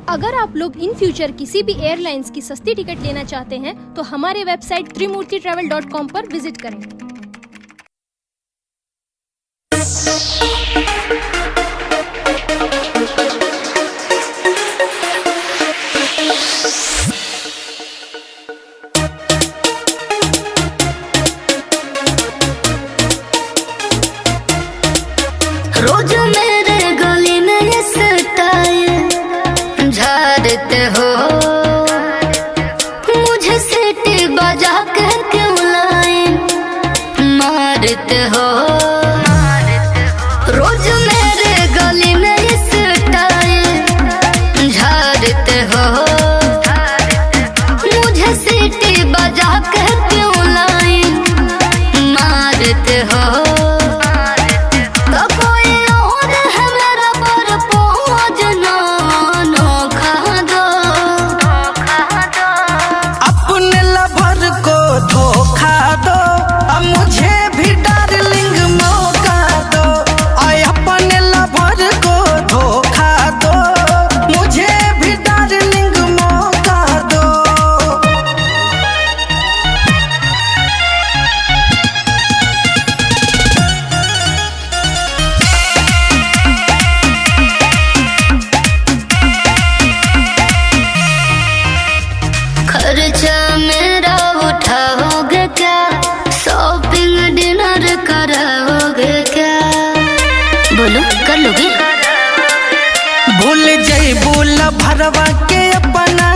अगर आप लोग इन फ्यूचर किसी भी एयरलाइंस की सस्ती टिकट लेना चाहते हैं तो हमारे वेबसाइट trimurtitravel.com पर विजिट करें। रोज मेरे गली में ये स्टाइल झाड़ते हो, मुझे सीटी बजा के क्यों लाइन मारते हो। रोज मेरे गली में ये स्टाइल झाड़ते हो, मुझे सीटी बजा के क्यों लाइन मारते हो। खर्चा मेरा उठाओगे क्या, शॉपिंग डिनर कराओगे क्या, बोलो कर लोगे। भूल जाई भूल भरवा के अपना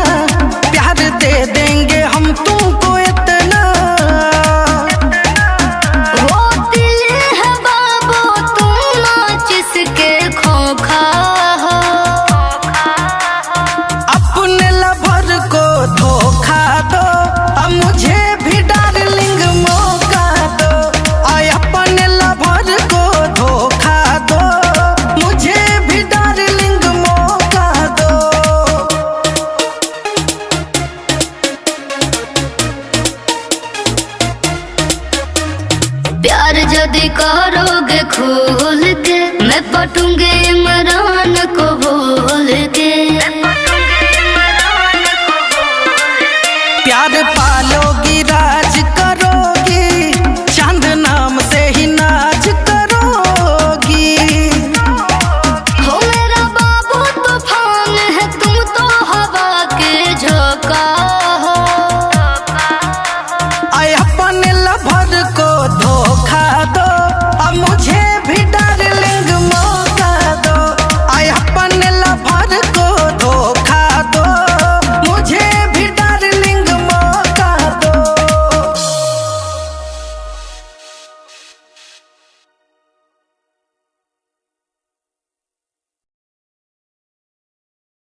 प्यार दे देंगे